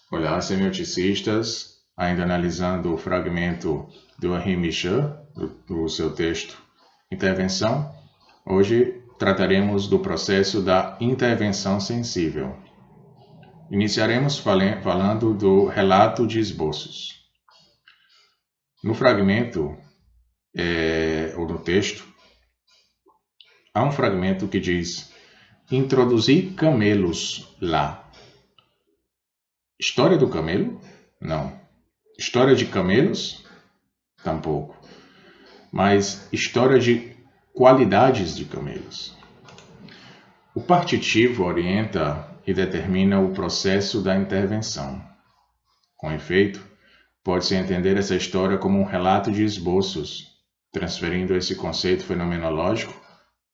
Olá, semioticistas, ainda analisando o fragmento do Henri Michaud, do seu texto Intervenção. Hoje trataremos do processo da intervenção sensível. Iniciaremos falando do relato de esboços. No fragmento, ou no texto, há um fragmento que diz: introduzi camelos lá. História do camelo? Não. História de camelos? Tampouco. Mas história de qualidades de camelos. O partitivo orienta e determina o processo da intervenção. Com efeito, pode-se entender essa história como um relato de esboços, transferindo esse conceito fenomenológico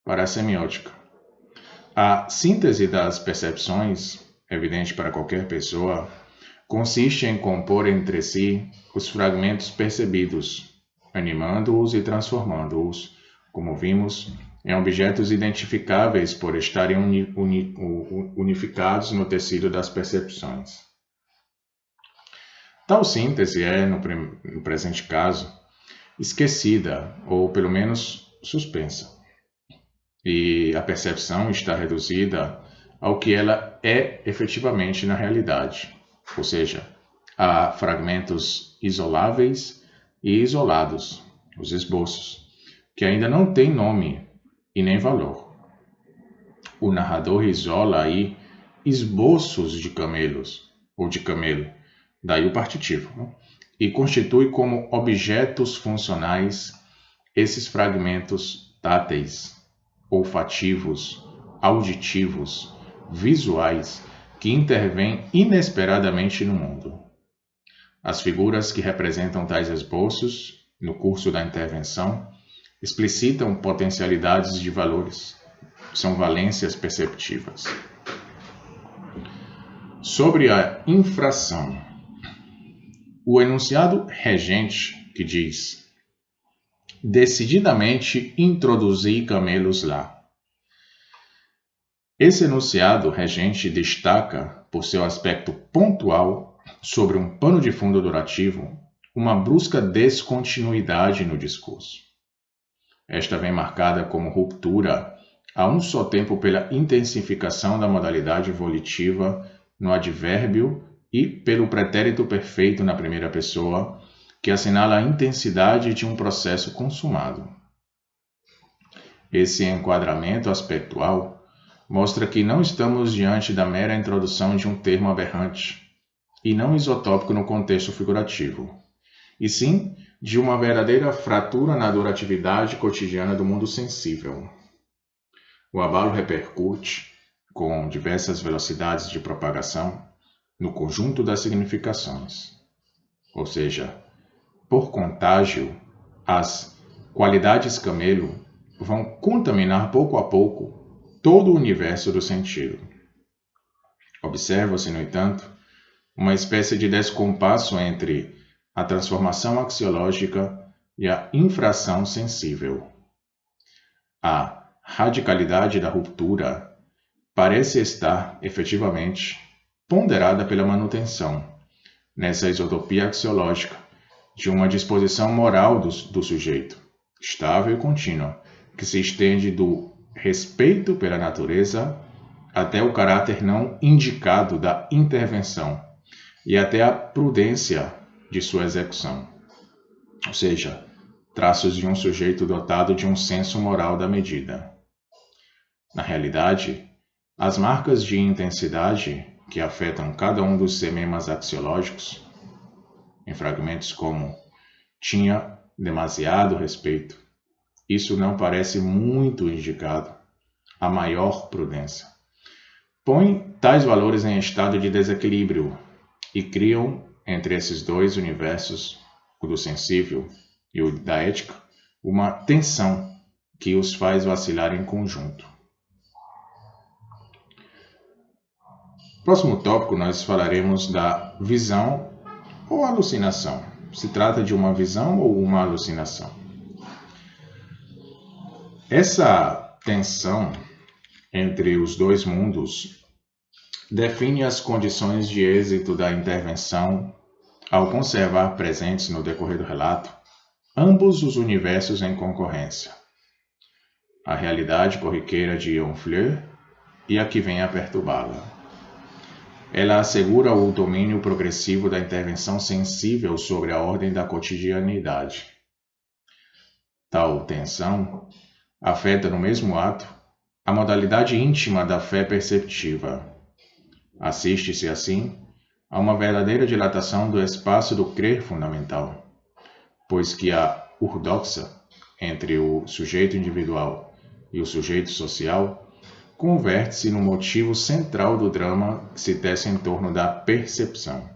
para a semiótica. A síntese das percepções, evidente para qualquer pessoa, consiste em compor entre si os fragmentos percebidos, animando-os e transformando-os, como vimos, em objetos identificáveis por estarem unificados no tecido das percepções. Tal síntese é, no presente caso, esquecida ou pelo menos suspensa, e a percepção está reduzida ao que ela é efetivamente na realidade, ou seja, a fragmentos isoláveis e isolados, os esboços, que ainda não têm nome e nem valor. O narrador isola aí esboços de camelos, ou de camelo, daí o partitivo, e constitui como objetos funcionais esses fragmentos táteis, olfativos, auditivos, visuais, que intervêm inesperadamente no mundo. As figuras que representam tais esboços, no curso da intervenção, explicitam potencialidades de valores, são valências perceptivas. Sobre a infração, o enunciado regente que diz: decididamente introduzi camelos lá. Esse enunciado regente destaca, por seu aspecto pontual, sobre um pano de fundo durativo, uma brusca descontinuidade no discurso. Esta vem marcada como ruptura, a um só tempo pela intensificação da modalidade volitiva no advérbio e pelo pretérito perfeito na primeira pessoa, que assinala a intensidade de um processo consumado. Esse enquadramento aspectual mostra que não estamos diante da mera introdução de um termo aberrante, e não isotópico no contexto figurativo, e sim de uma verdadeira fratura na duratividade cotidiana do mundo sensível. O abalo repercute, com diversas velocidades de propagação, no conjunto das significações. Ou seja, por contágio, as qualidades camelo vão contaminar pouco a pouco todo o universo do sentido. Observa-se, no entanto, uma espécie de descompasso entre a transformação axiológica e a infração sensível. A radicalidade da ruptura parece estar, efetivamente, ponderada pela manutenção, nessa isotopia axiológica, de uma disposição moral do sujeito, estável e contínua, que se estende do respeito pela natureza até o caráter não indicado da intervenção e até a prudência de sua execução, ou seja, traços de um sujeito dotado de um senso moral da medida. Na realidade, as marcas de intensidade que afetam cada um dos sememas axiológicos, em fragmentos como tinha demasiado respeito, isso não parece muito indicado a maior prudência. Põe tais valores em estado de desequilíbrio e criam, entre esses dois universos, o do sensível e o da ética, uma tensão que os faz vacilar em conjunto. Próximo tópico, nós falaremos da visão ou alucinação. Se trata de uma visão ou uma alucinação? Essa tensão entre os dois mundos define as condições de êxito da intervenção ao conservar presentes no decorrer do relato ambos os universos em concorrência, a realidade corriqueira de Honfleur e a que vem a perturbá-la. Ela assegura o domínio progressivo da intervenção sensível sobre a ordem da cotidianidade. Tal tensão afeta no mesmo ato a modalidade íntima da fé perceptiva. Assiste-se, assim, a uma verdadeira dilatação do espaço do crer fundamental, pois que a urdoxa entre o sujeito individual e o sujeito social converte-se no motivo central do drama que se tece em torno da percepção.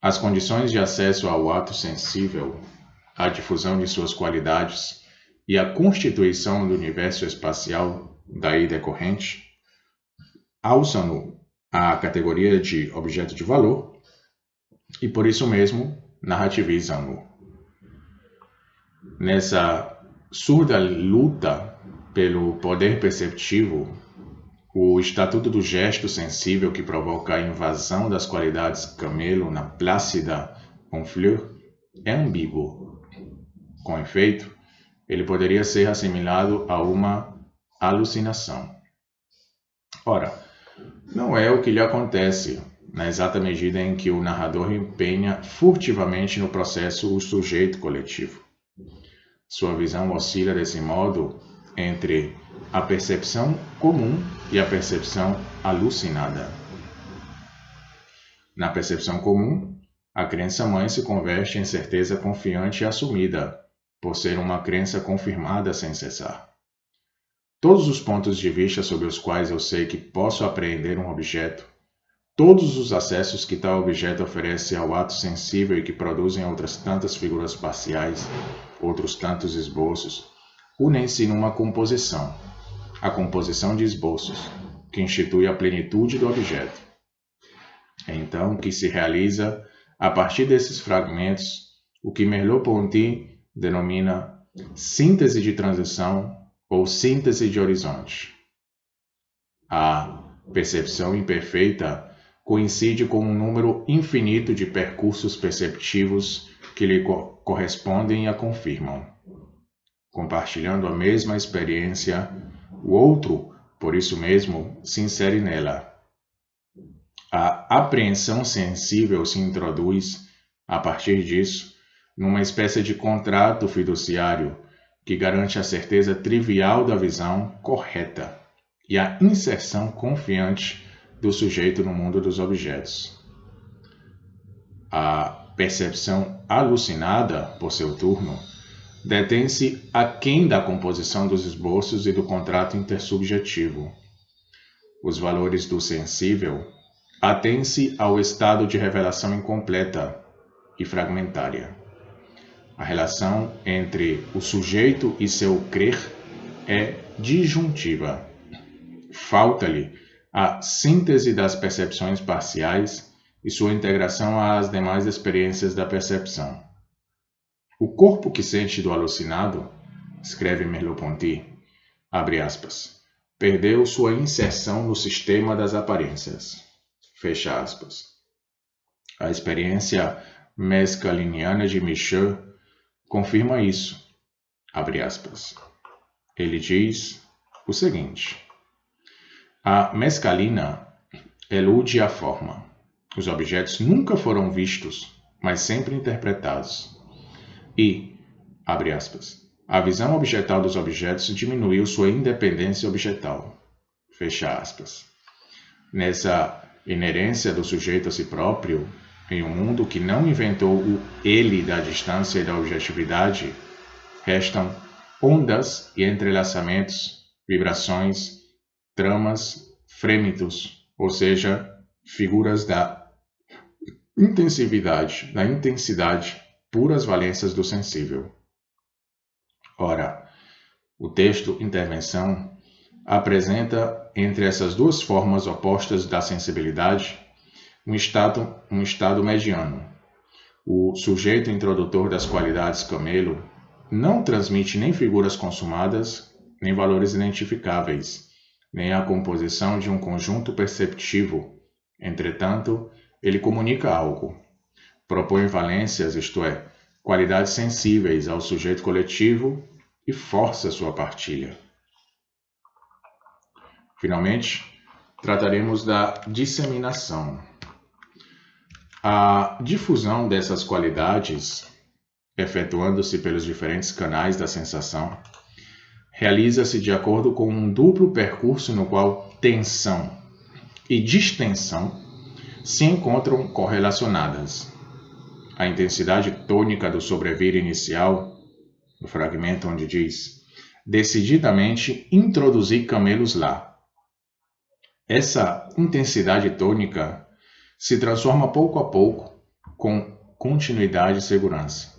As condições de acesso ao ato sensível, a difusão de suas qualidades e a constituição do universo espacial daí decorrente, alçam-no à categoria de objeto de valor e, por isso mesmo, narrativizam-no. Nessa surda luta pelo poder perceptivo, o estatuto do gesto sensível que provoca a invasão das qualidades camelo na plácida Honfleur é ambíguo. Com efeito, ele poderia ser assimilado a uma alucinação. Ora, não é o que lhe acontece, na exata medida em que o narrador empenha furtivamente no processo o sujeito coletivo. Sua visão oscila desse modo entre a percepção comum e a percepção alucinada. Na percepção comum, a crença-mãe se converte em certeza confiante e assumida, por ser uma crença confirmada sem cessar. Todos os pontos de vista sobre os quais eu sei que posso apreender um objeto, todos os acessos que tal objeto oferece ao ato sensível e que produzem outras tantas figuras parciais, outros tantos esboços, unem-se numa composição, a composição de esboços, que institui a plenitude do objeto. É então que se realiza, a partir desses fragmentos, o que Merleau-Ponty denomina síntese de transição ou síntese de horizonte. A percepção imperfeita coincide com um número infinito de percursos perceptivos que lhe correspondem e a confirmam. Compartilhando a mesma experiência, o outro, por isso mesmo, se insere nela. A apreensão sensível se introduz, a partir disso, numa espécie de contrato fiduciário que garante a certeza trivial da visão correta e a inserção confiante do sujeito no mundo dos objetos. A percepção alucinada, por seu turno, detém-se aquém da composição dos esboços e do contrato intersubjetivo. Os valores do sensível atêm-se ao estado de revelação incompleta e fragmentária. A relação entre o sujeito e seu crer é disjuntiva. Falta-lhe a síntese das percepções parciais e sua integração às demais experiências da percepção. O corpo que sente do alucinado, escreve Merleau-Ponty, abre aspas, perdeu sua inserção no sistema das aparências, fecha aspas. A experiência mescaliniana de Michel confirma isso, abre aspas. Ele diz o seguinte: a mescalina elude a forma. Os objetos nunca foram vistos, mas sempre interpretados. E, abre aspas, a visão objetal dos objetos diminuiu sua independência objetal, fecha aspas. Nessa inerência do sujeito a si próprio, em um mundo que não inventou o ele da distância e da objetividade, restam ondas e entrelaçamentos, vibrações, tramas, frêmitos, ou seja, figuras da intensidade, puras valências do sensível. Ora, o texto Intervenção apresenta, entre essas duas formas opostas da sensibilidade, um estado mediano. O sujeito introdutor das qualidades camelo não transmite nem figuras consumadas, nem valores identificáveis, nem a composição de um conjunto perceptivo. Entretanto, ele comunica algo, propõe valências, isto é, qualidades sensíveis ao sujeito coletivo e força sua partilha. Finalmente, trataremos da disseminação. A difusão dessas qualidades, efetuando-se pelos diferentes canais da sensação, realiza-se de acordo com um duplo percurso no qual tensão e distensão se encontram correlacionadas. A intensidade tônica do sobrevir inicial, no fragmento onde diz, decididamente introduzi camelos lá. Essa intensidade tônica se transforma pouco a pouco, com continuidade e segurança,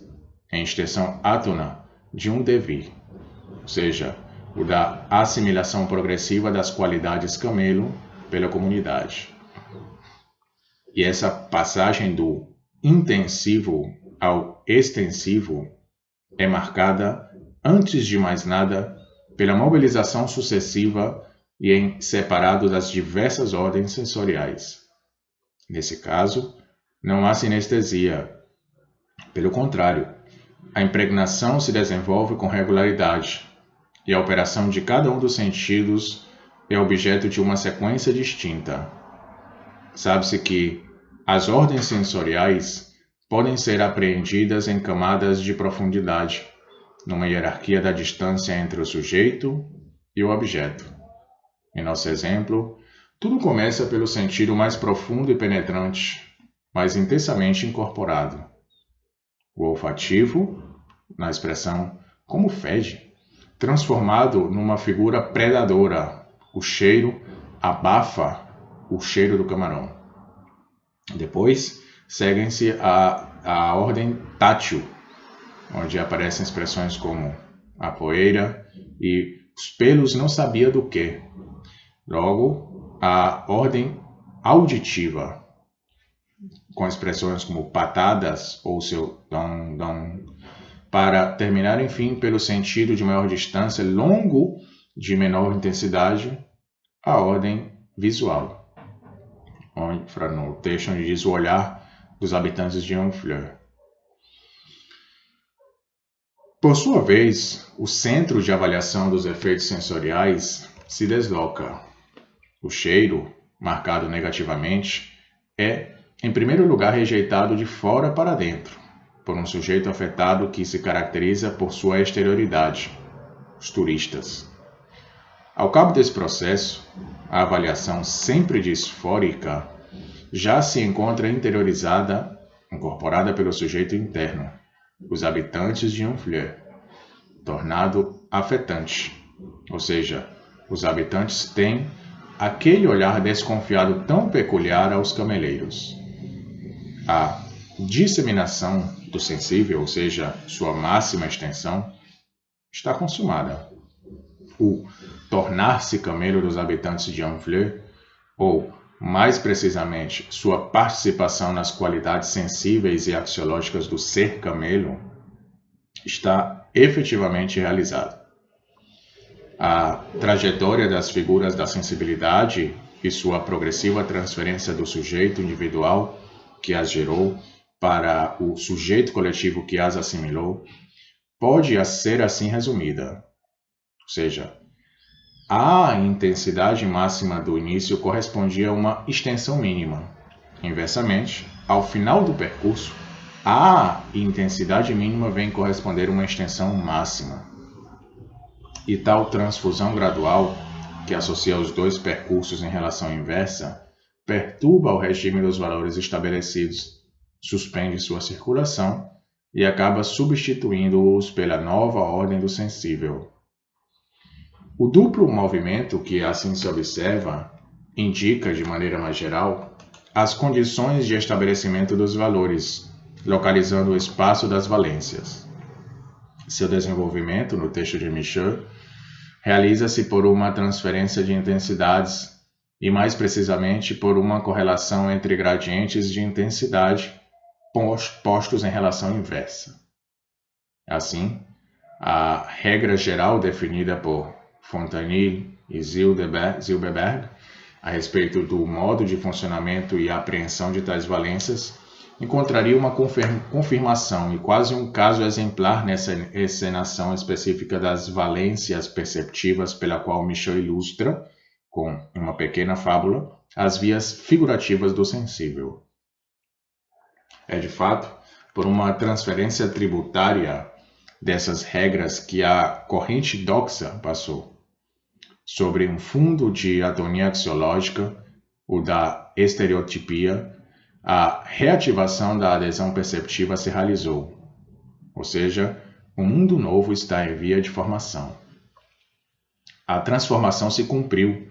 em extensão átona de um devir, ou seja, o da assimilação progressiva das qualidades camelo pela comunidade. E essa passagem do intensivo ao extensivo é marcada, antes de mais nada, pela mobilização sucessiva e em separado das diversas ordens sensoriais. Nesse caso, não há sinestesia. Pelo contrário, a impregnação se desenvolve com regularidade e a operação de cada um dos sentidos é objeto de uma sequência distinta. Sabe-se que as ordens sensoriais podem ser apreendidas em camadas de profundidade, numa hierarquia da distância entre o sujeito e o objeto. Em nosso exemplo, tudo começa pelo sentido mais profundo e penetrante, mais intensamente incorporado. O olfativo, na expressão como fede, transformado numa figura predadora. O cheiro abafa o cheiro do camarão. Depois, seguem-se a ordem tátil, onde aparecem expressões como a poeira e os pelos não sabia do que. Logo, a ordem auditiva, com expressões como patadas ou seu dom, para terminar, enfim, pelo sentido de maior distância, longo de menor intensidade, a ordem visual, no texto onde diz o olhar dos habitantes de Honfleur. Por sua vez, o centro de avaliação dos efeitos sensoriais se desloca. O cheiro, marcado negativamente, é, em primeiro lugar, rejeitado de fora para dentro, por um sujeito afetado que se caracteriza por sua exterioridade, os turistas. Ao cabo desse processo, a avaliação sempre disfórica já se encontra interiorizada, incorporada pelo sujeito interno, os habitantes de Honfleur, tornado afetante, ou seja, os habitantes têm aquele olhar desconfiado tão peculiar aos cameleiros. A disseminação do sensível, ou seja, sua máxima extensão, está consumada. O tornar-se camelo dos habitantes de Honfleur, ou, mais precisamente, sua participação nas qualidades sensíveis e axiológicas do ser camelo, está efetivamente realizado. A trajetória das figuras da sensibilidade e sua progressiva transferência do sujeito individual que as gerou para o sujeito coletivo que as assimilou pode ser assim resumida. Ou seja, a intensidade máxima do início correspondia a uma extensão mínima. Inversamente, ao final do percurso, a intensidade mínima vem corresponder a uma extensão máxima. E tal transfusão gradual, que associa os dois percursos em relação inversa, perturba o regime dos valores estabelecidos, suspende sua circulação e acaba substituindo-os pela nova ordem do sensível. O duplo movimento que assim se observa indica, de maneira mais geral, as condições de estabelecimento dos valores, localizando o espaço das valências. Seu desenvolvimento, no texto de Michel, realiza-se por uma transferência de intensidades e, mais precisamente, por uma correlação entre gradientes de intensidade postos em relação inversa. Assim, a regra geral definida por Fontanille e Zilberberg a respeito do modo de funcionamento e apreensão de tais valências, encontraria uma confirmação e quase um caso exemplar nessa encenação específica das valências perceptivas pela qual Michel ilustra, com uma pequena fábula, as vias figurativas do sensível. É de fato por uma transferência tributária dessas regras que a corrente doxa passou sobre um fundo de atonia axiológica, o da estereotipia, a reativação da adesão perceptiva se realizou, ou seja, um mundo novo está em via de formação. A transformação se cumpriu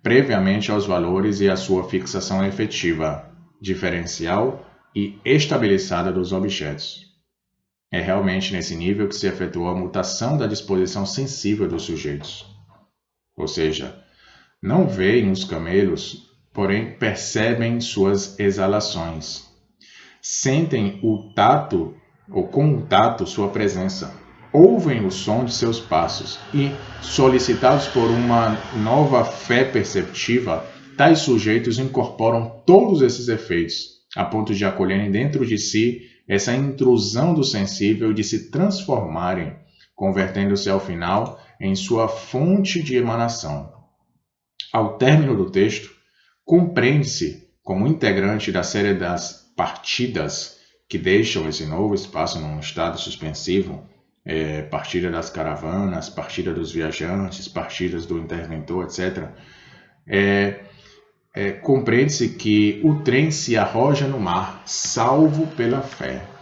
previamente aos valores e à sua fixação efetiva, diferencial e estabilizada dos objetos. É realmente nesse nível que se efetuou a mutação da disposição sensível dos sujeitos. Ou seja, não veem os camelos, porém percebem suas exalações. Sentem o tato, ou com o tato, sua presença. Ouvem o som de seus passos e, solicitados por uma nova fé perceptiva, tais sujeitos incorporam todos esses efeitos, a ponto de acolherem dentro de si essa intrusão do sensível e de se transformarem, convertendo-se ao final em sua fonte de emanação. Ao término do texto, compreende-se como integrante da série das partidas que deixam esse novo espaço num estado suspensivo, partida das caravanas, partida dos viajantes, partidas do interventor, etc. Compreende-se que o trem se arroja no mar, salvo pela fé.